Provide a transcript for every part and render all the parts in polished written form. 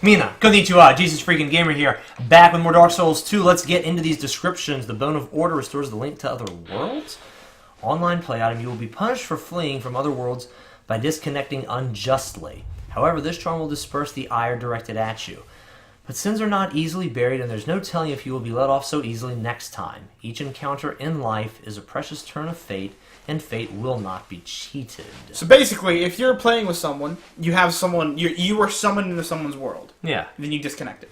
Mina, konnichiwa, JesusFreakinGamer here, back with more Dark Souls 2. Let's get into these descriptions. The Bone of Order restores the link to other worlds. Online play item, you will be punished for fleeing from other worlds by disconnecting unjustly. However, this charm will disperse the ire directed at you. But sins are not easily buried, and there's no telling if you will be let off so easily next time. Each encounter in life is a precious turn of fate, and fate will not be cheated. So basically, if you're playing with someone, you have someone, you are summoned into someone's world. Yeah. Then you disconnect it.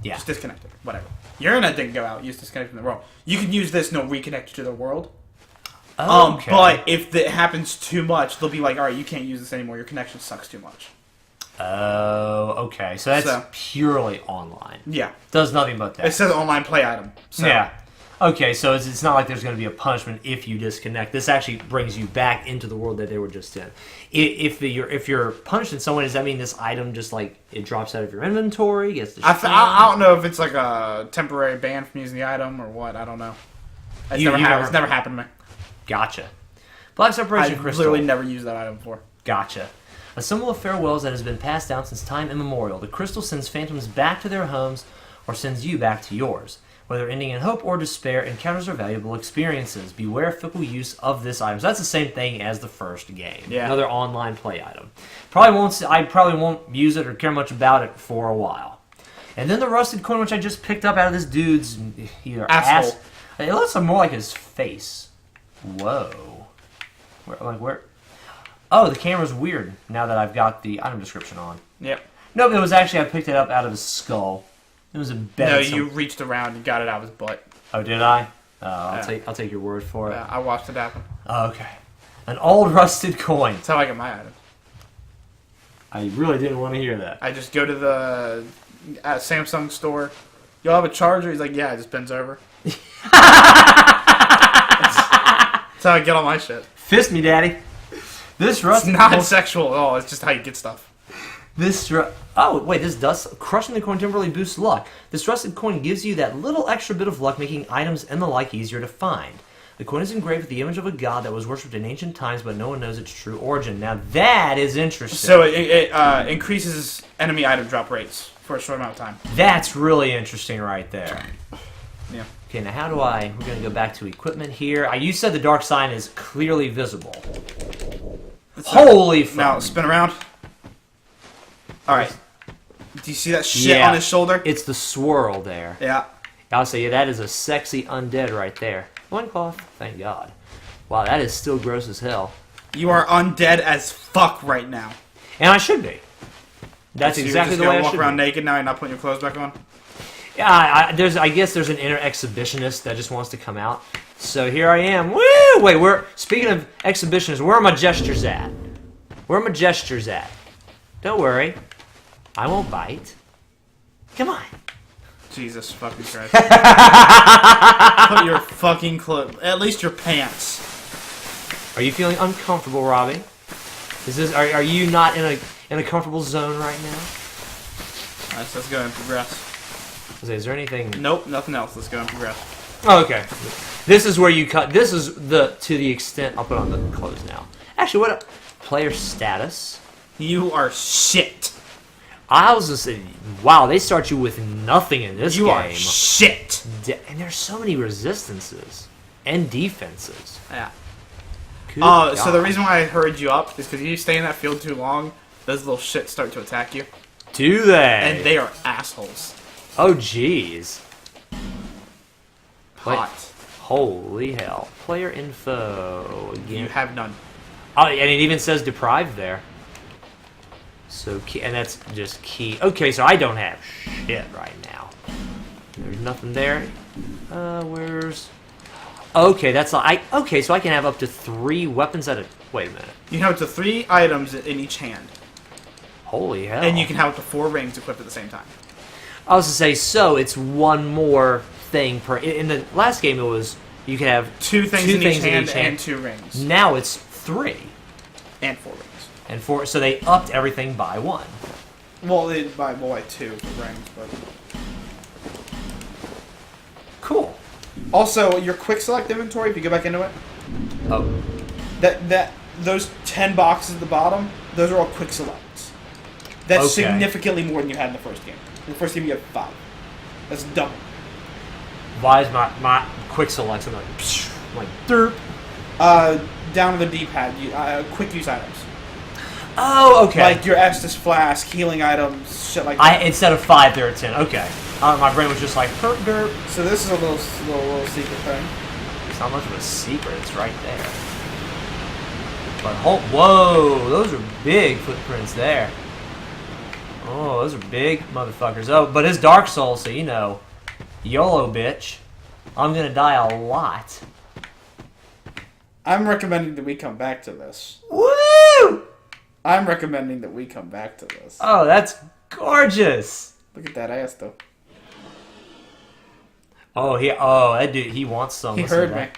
Yeah. Just disconnect it. Whatever. Your internet didn't go out. You just disconnect from the world. You can use this and it'll reconnect you to their world. Okay. But if it happens too much, they'll be like, alright, you can't use this anymore. Your connection sucks too much. Oh, okay. So that's purely online. Yeah. Does nothing but that. It says online play item. So. Yeah. Okay, so it's not like there's going to be a punishment if you disconnect. This actually brings you back into the world that they were just in. If you're punishing someone, does that mean this item just like it drops out of your inventory? Gets destroyed? I don't know if it's like a temporary ban from using the item or what. I don't know. It's never happened to me. Gotcha. Black Separation Crystal. I've literally never used that item before. Gotcha. A symbol of farewells that has been passed down since time immemorial. The crystal sends phantoms back to their homes or sends you back to yours. Whether ending in hope or despair, encounters are valuable experiences. Beware fickle use of this item. So that's the same thing as the first game. Yeah. Another online play item. I probably won't use it or care much about it for a while. And then the rusted coin, which I just picked up out of this dude's either asshole. It looks more like his face. Whoa. Where? Oh, the camera's weird now that I've got the item description on. Yep. Nope, it was actually, I picked it up out of his skull. It was a bed. No, you reached around and got it out of his butt. Oh, did I? I'll take your word for it. Yeah, I watched it happen. Oh, okay. An old rusted coin. That's how I get my item. I really didn't want to hear that. I just go to the Samsung store. You'll have a charger? He's like, yeah, it just bends over. That's how I get all my shit. Fist me, daddy. This rusted It's not sexual at all. It's just how you get stuff. Oh, wait, this does... Crushing the coin temporarily boosts luck. This rusted coin gives you that little extra bit of luck, making items and the like easier to find. The coin is engraved with the image of a god that was worshipped in ancient times, but no one knows its true origin. Now, that is interesting. So it increases enemy item drop rates for a short amount of time. That's really interesting right there. Yeah. Okay, now how do I... We're going to go back to equipment here. You said the dark sign is clearly visible. Holy fuck. Now, spin around. Alright. Do you see that shit on his shoulder? It's the swirl there. Yeah. I'll say, yeah, that is a sexy undead right there. Loincloth, thank God. Wow, that is still gross as hell. You are undead as fuck right now. And I should be. That's exactly the way I should be. Walk around naked now, you're not putting your clothes back on? Yeah, I guess there's an inner exhibitionist that just wants to come out. So here I am. Woo! Wait, speaking of exhibitionists, where are my gestures at? Where are my gestures at? Don't worry. I won't bite. Come on. Jesus fucking Christ. Put your fucking clothes, at least your pants. Are you feeling uncomfortable, Robbie? Are you not in a comfortable zone right now? Alright, so let's go and progress. Is there anything? Nope, nothing else. Let's go and progress. Oh, okay. This is where you cut. This is to the extent. I'll put on the clothes now. Actually, what player status? You are shit. I was just saying, wow, they start you with nothing in this game. You are shit. And there's so many resistances and defenses. Yeah. So the reason why I hurried you up is because you stay in that field too long, those little shits start to attack you. Do they? And they are assholes. Oh, jeez. Hot. Holy hell. Player info again. You have none. Oh, and it even says deprived there. So, and that's just key. Okay, so I don't have shit right now. There's nothing there. Where's... Okay, that's... Okay, so I can have up to 3 weapons at a... Wait a minute. You can have up to 3 items in each hand. Holy hell. And you can have up to 4 rings equipped at the same time. I was to say, so it's one more thing per... In the last game, it was... You could have 2 things in each hand and 2 rings. Now it's 3. And 4 rings. And 4, so they upped everything by 1. Well, they by 2 rings, but... Cool. Also, your quick select inventory, if you go back into it... Oh. Those 10 boxes at the bottom, those are all quick selects. That's Okay. significantly more than you had in the first game. In the first game, you had 5. That's double. Why is my quick selects? I'm like derp. Down to the D-pad, quick use items. Oh, okay. Like your Estus Flask, healing items, shit like that. Instead of 5, there are 10. Okay. My brain was just like herp derp. So this is a little secret thing. It's not much of a secret. It's right there. But whoa, those are big footprints there. Oh, those are big motherfuckers. Oh, but it's Dark Souls, so you know, YOLO, bitch. I'm gonna die a lot. I'm recommending that we come back to this. Woo! I'm recommending that we come back to this. Oh, that's gorgeous. Look at that ass, though. Oh, that dude, he wants some. He Listen heard to me. that.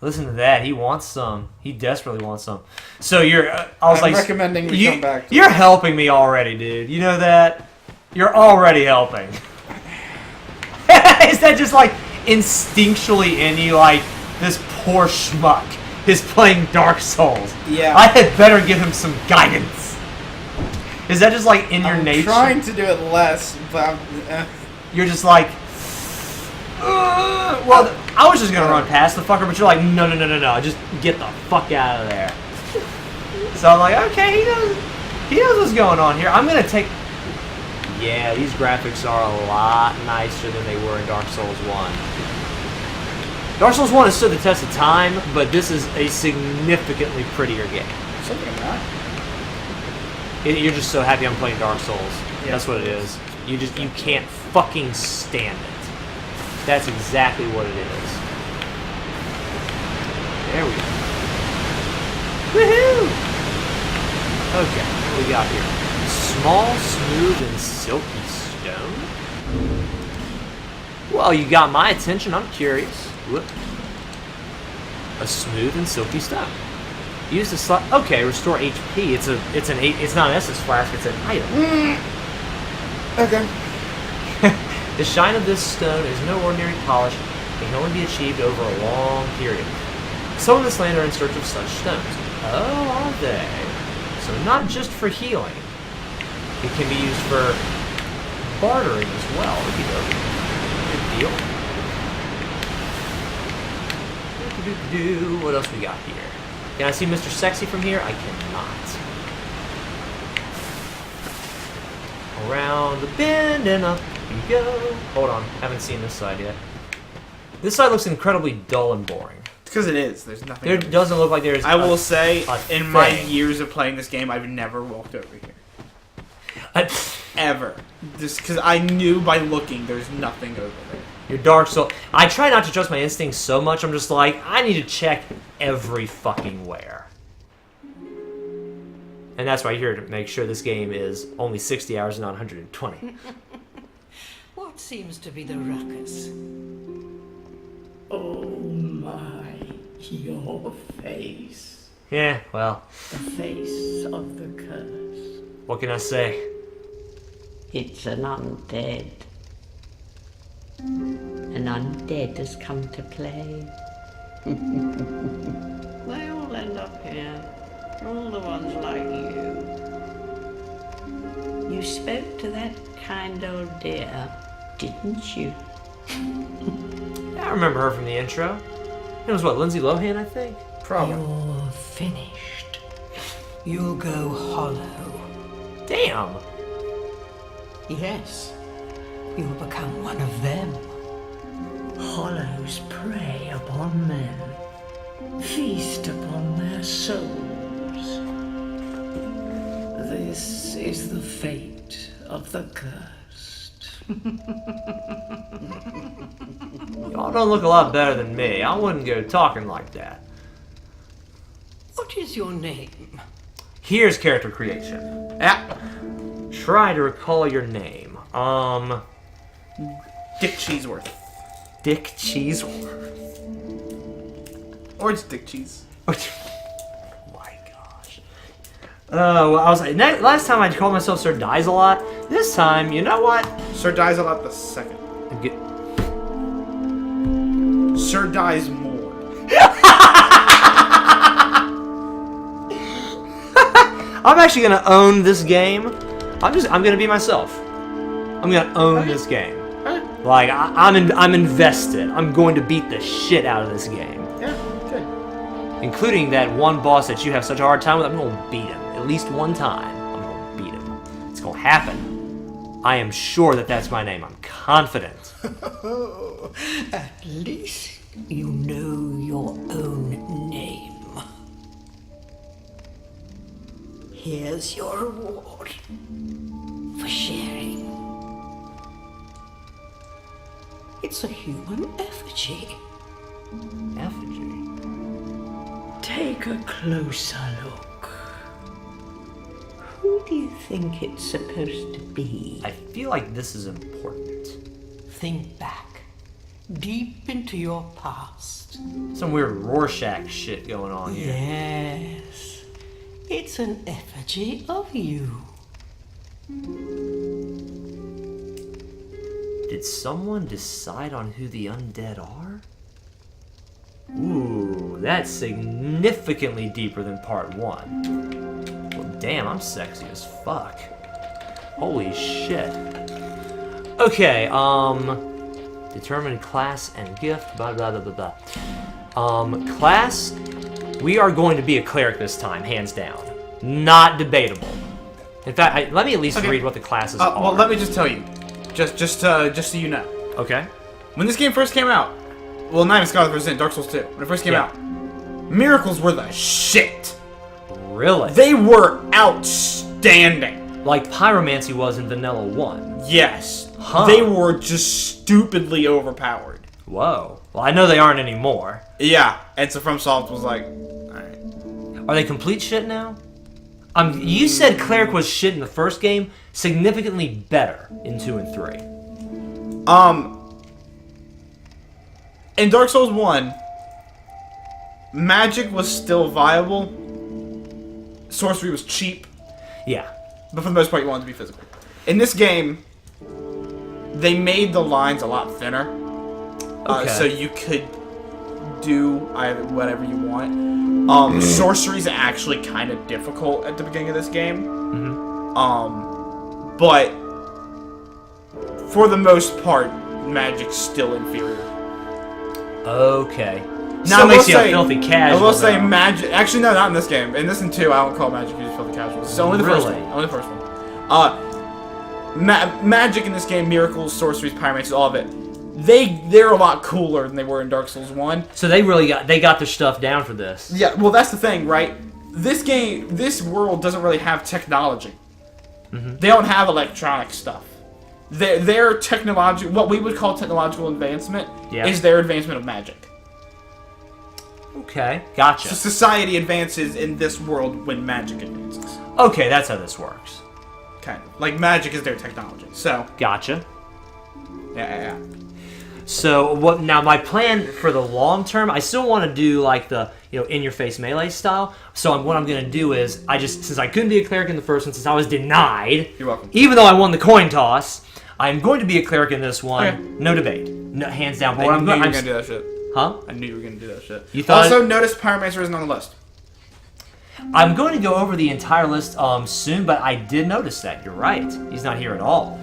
Listen to that. He wants some. He desperately wants some. So I'm recommending we come back to You're this. helping me already, dude. You know that? You're already helping. Is that just like instinctually in you, like this poor schmuck is playing Dark Souls? Yeah. I had better give him some guidance. Is that just like in your nature? I'm trying to do it less, but You're just like, well, I was just gonna run past the fucker, but you're like, no, just get the fuck out of there. So I'm like, okay, he knows what's going on here. I'm gonna take. Yeah, these graphics are a lot nicer than they were in Dark Souls 1. Dark Souls 1 has stood the test of time, but this is a significantly prettier game. something like that. You're just so happy I'm playing Dark Souls. Yeah. That's what it is. You can't fucking stand it. That's exactly what it is. There we go. Woohoo! Okay, what we got here? Small, smooth, and silky stone. Well, you got my attention. I'm curious. Whoop. A smooth and silky stone. Use the slot. Okay, restore HP. It's not an Estus Flask. It's an item. Okay. The shine of this stone is no ordinary polish. It can only be achieved over a long period. Some in this land are in search of such stones. Oh, are they? So not just for healing. It can be used for bartering as well. Good deal. What else we got here? Can I see Mr. Sexy from here? I cannot. Around the bend and up you go. Hold on, haven't seen this side yet. This side looks incredibly dull and boring. Because it is. There's nothing. There doesn't look like there's. I will say, in my thing. years of playing this game, I've never walked over here. Ever. Just because I knew by looking there's nothing over there. Your Dark Soul. I try not to trust my instincts so much. I'm just like, I need to check every fucking where. And that's why I'm here to make sure this game is only 60 hours and not 120. What seems to be the ruckus? Oh my, your face. Yeah, well, The face of the curse. what can I say? It's an undead. An undead has come to play. They all end up here. All the ones like you. You spoke to that kind old dear, didn't you? I remember her from the intro. It was what, Lindsay Lohan, I think? Probably. You're finished. You'll go hollow. Damn. Yes. You'll become one of them. Hollows prey upon men, feast upon their souls. This is the fate of the cursed. Y'all don't look a lot better than me. I wouldn't go talking like that. What is your name? Here's character creation. Yeah. Try to recall your name. Dick Cheeseworth. Dick Cheeseworth. Or it's Dick Cheese. Oh my gosh. Well, I was like, last time I called myself Sir Dies a Lot. This time, you know what? Sir Dies a lot the second. Sir Dies more. I'm actually gonna own this game. I'm gonna be myself. I'm gonna own this game. Alright. Like I'm invested. I'm going to beat the shit out of this game, Yeah, good. including that one boss that you have such a hard time with. I'm gonna beat him at least one time. I'm gonna beat him. It's gonna happen. I am sure that that's my name. I'm confident. At least you know your own name. Here's your reward for sharing. It's a human effigy. Effigy. Take a closer look. Who do you think it's supposed to be? I feel like this is important. Think back, deep into your past. Some weird Rorschach shit going on here. Yes, it's an effigy of you. Did someone decide on who the undead are? Ooh, that's significantly deeper than part 1. Well, damn, I'm sexy as fuck. Holy shit. Okay, determine class and gift, blah, blah, blah, blah, blah. Class, we are going to be a cleric this time, hands down. Not debatable. In fact, let me at least read what the classes are. Well, let me just tell you, just so you know. Okay. When this game first came out, well, not even Scholar Versus Dark Souls 2. When it first came Yeah. out, miracles were the shit. Really? They were outstanding. Like Pyromancy was in Vanilla 1. Yes. Huh. They were just stupidly overpowered. Whoa. Well, I know they aren't anymore. Yeah, and so FromSoft was like, alright. Are they complete shit now? You said Cleric was shit in the first game, significantly better in 2 and 3. In Dark Souls 1, magic was still viable. Sorcery was cheap, Yeah. but for the most part, you wanted to be physical. In this game, they made the lines a lot thinner, Okay. so you could do either whatever you want. Sorcery's actually kind of difficult at the beginning of this game. But for the most part, magic's still inferior. Okay. Now, Still I will makes you a say- filthy casual. I will say though. magic. Actually, no, not in this game. In this and 2, I don't call magic used filthy casual. It's only the first Really? one. Only the first one. Magic in this game, miracles, sorceries, pyromancy, all of it. They're a lot cooler than they were in Dark Souls 1. So they got their stuff down for this. Yeah, well, that's the thing, right? This world doesn't really have technology. They don't have electronic stuff. Their technological, what we would call technological advancement, Yeah. is their advancement of magic. Okay, gotcha. So society advances in this world when magic advances. Okay, that's how this works. Kind of. Like, magic is their technology. So, Gotcha. yeah. So what? Now my plan for the long term, I still want to do like the in-your-face melee style. So what I'm gonna do is since I couldn't be a cleric in the first one, since I was denied, You're welcome. even though I won the coin toss, I'm going to be a cleric in this one. Okay. No debate, no, hands down. Well, I knew you were I'm- going to do that shit. Huh? I knew you were going to do that shit. You thought- Also, notice Pyromancer isn't on the list. I'm going to go over the entire list soon, but I did notice that. You're right. He's not here at all.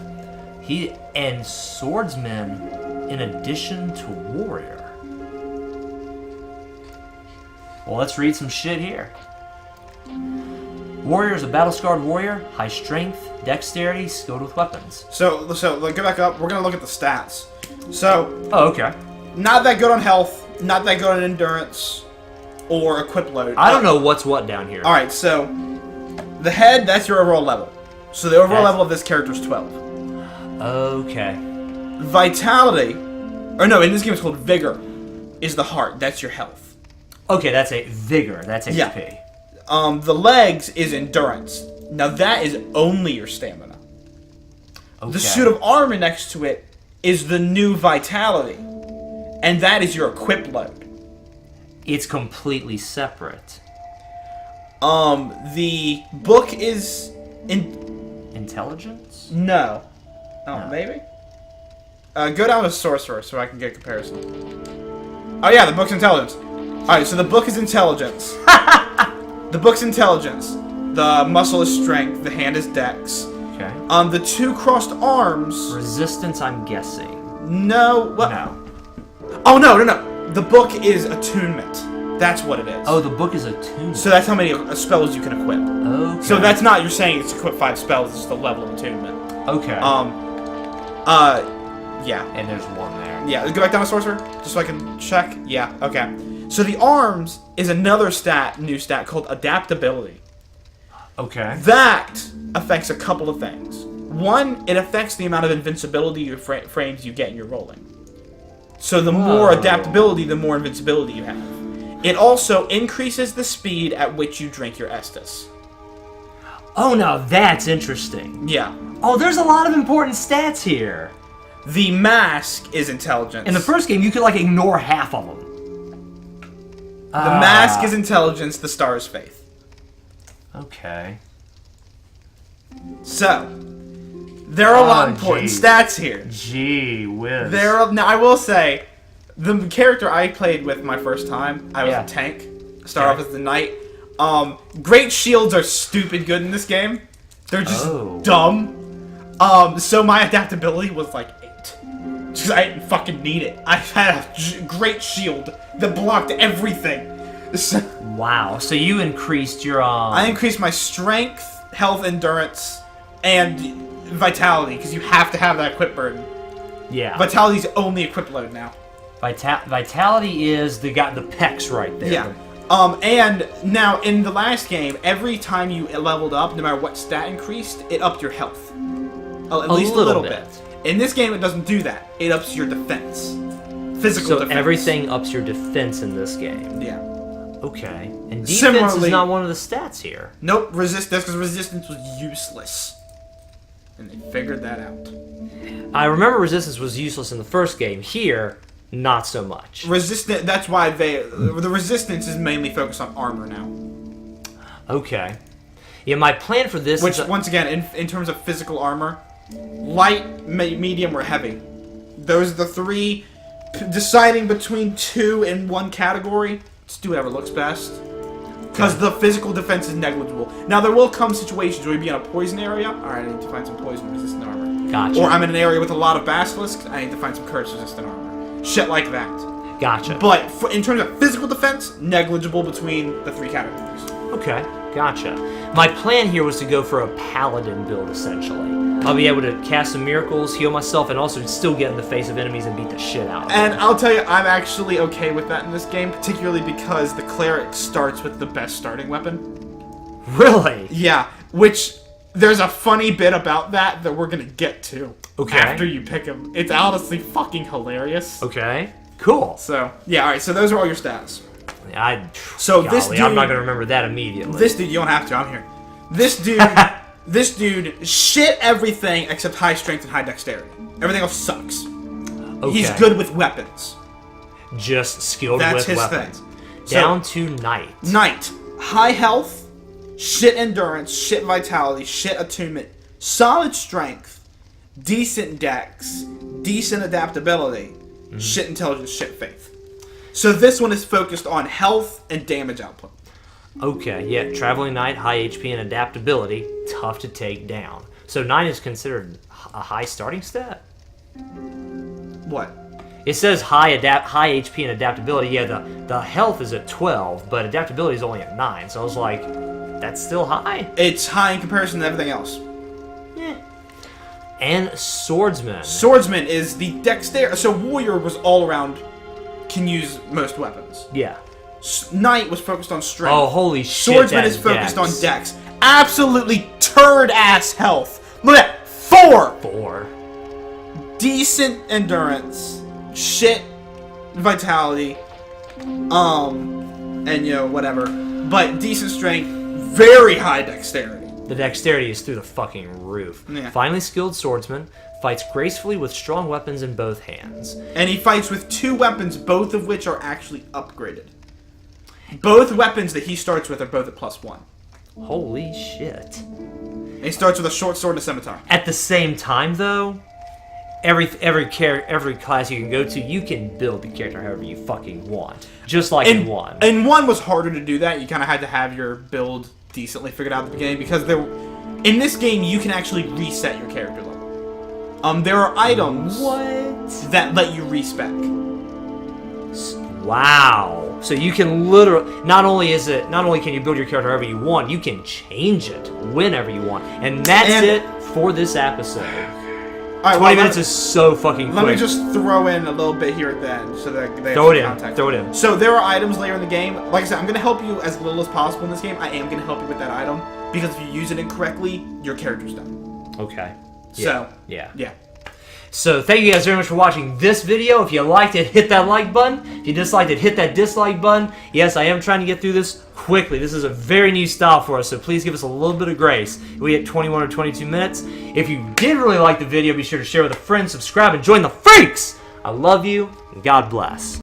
And swordsman in addition to warrior. Well, let's read some shit here. Warrior is a battle-scarred warrior, high strength, dexterity, skilled with weapons. So go back up. We're going to look at the stats. So, Oh, okay. not that good on health, not that good on endurance, or equip load. I don't know what's what down here. Alright, so, the head, that's your overall level. So the overall That's- level of this character is 12. Okay. Vitality, or no, in this game it's called Vigor, is the heart. That's your health. Okay, that's a vigor. That's Yeah. HP. The legs is endurance. Now that is only your stamina. Okay. The suit of armor next to it is the new vitality, and that is your equip load. It's completely separate. The book is Intelligence? no. Oh, No. maybe? Go down to sorcerer so I can get a comparison. Oh yeah, the book's intelligence. Alright, so the book is intelligence. The book's intelligence. The muscle is strength. The hand is dex. Okay. The two crossed arms. Resistance, I'm guessing. No. What? No. Oh no. The book is attunement. That's what it is. Oh, the book is attunement. So that's how many spells you can equip. Okay. So that's not you're saying it's equip 5 spells. It's the level of attunement. Okay. Yeah. And there's one there. Yeah. Let's go back down to sorcerer, just so I can check. Yeah. Okay. So the arms is another new stat called adaptability. Okay. That affects a couple of things. One, it affects the amount of invincibility or frames you get in your rolling. So the more adaptability, the more invincibility you have. It also increases the speed at which you drink your Estus. Oh, now that's interesting. Yeah. Oh, there's a lot of important stats here. The mask is intelligence. In the first game, you could, like, ignore half of them. The mask is intelligence, the star is faith. Okay. So, there are a lot of important stats here. Gee whiz. Now, I will say, the character I played with my first time, I was a tank. Start off as the knight. Great shields are stupid good in this game. They're just dumb. So my adaptability was like 8. Because I didn't fucking need it. I had a great shield that blocked everything. So, wow. So you increased your I increased my strength, health, endurance, and vitality, because you have to have that equip burden. Yeah. Vitality's only equip load now. Vitality is the pecs right there. Yeah. And now in the last game, every time you leveled up, no matter what stat increased, it upped your health. At least a little bit. In this game, it doesn't do that. It ups your defense. Physical defense. So everything ups your defense in this game. Yeah. Okay. And defense is not one of the stats here. Nope, resistance, because resistance was useless. And they figured that out. I remember resistance was useless in the first game. Here, not so much. That's why the resistance is mainly focused on armor now. Okay. Yeah, my plan for this is... Which, once again, in terms of physical armor, light, medium, or heavy. Those are the 3. Deciding between 2 in one category, just do whatever looks best. Because the physical defense is negligible. Now, there will come situations where you'll be in a poison area. Alright, I need to find some poison-resistant armor. Gotcha. Or I'm in an area with a lot of basilisks. I need to find some curse-resistant armor. Shit like that. Gotcha. But in terms of physical defense, negligible between the 3 categories. Okay, gotcha. My plan here was to go for a paladin build, essentially. I'll be able to cast some miracles, heal myself, and also still get in the face of enemies and beat the shit out of them. And I'll tell you, I'm actually okay with that in this game, particularly because the cleric starts with the best starting weapon. Really? Yeah, which there's a funny bit about that we're gonna get to. Okay. After you pick him. It's honestly fucking hilarious. Okay. Cool. So, yeah, alright, so those are all your stats. This dude, I'm not gonna remember that immediately. This dude, you don't have to, I'm here. This dude shit everything except high strength and high dexterity. Everything else sucks. Okay. He's good with weapons. Just skilled with weapons. That's his thing. Down to Knight. Knight. High health, shit endurance, shit vitality, shit attunement, solid strength, decent dex, decent adaptability, shit intelligence, shit faith. So this one is focused on health and damage output. Okay, yeah, Traveling Knight, high HP and adaptability, tough to take down. So 9 is considered a high starting stat? What? It says high HP and adaptability. Yeah, the health is at 12, but adaptability is only at 9. So I was like, that's still high? It's high in comparison to everything else. Yeah. And Swordsman. Swordsman is the dexterity. So Warrior was all around, can use most weapons. Yeah. Knight was focused on strength. Oh, holy shit. Swordsman is focused on dex. Absolutely turd-ass health. Look at that. 4! 4. Decent endurance. Shit vitality. And, you know, whatever. But decent strength. Very high dexterity. The dexterity is through the fucking roof. Yeah. Finely skilled swordsman. Fights gracefully with strong weapons in both hands. And he fights with 2 weapons, both of which are actually upgraded. Both weapons that he starts with are both at +1. Holy shit. And he starts with a short sword and a scimitar. At the same time, though, every class you can go to, you can build the character however you fucking want. Just like in 1. And 1 was harder to do that. You kind of had to have your build decently figured out at the beginning because In this game, you can actually reset your character level. There are items that let you respec. Wow. So you can literally not only can you build your character however you want, you can change it whenever you want. And that's it for this episode. All right, 20 minutes is so fucking quick. Let me just throw in a little bit here at the end so that they throw have it in. context. Throw it in. So there are items later in the game. Like I said, I'm going to help you as little as possible in this game. I am going to help you with that item because if you use it incorrectly, your character's done. Okay. So yeah. So thank you guys very much for watching this video. If you liked it, hit that like button. If you disliked it, hit that dislike button. Yes, I am trying to get through this quickly. This is a very new style for us, so please give us a little bit of grace. We hit 21 or 22 minutes. If you did really like the video, be sure to share with a friend, subscribe, and join the freaks! I love you, and God bless.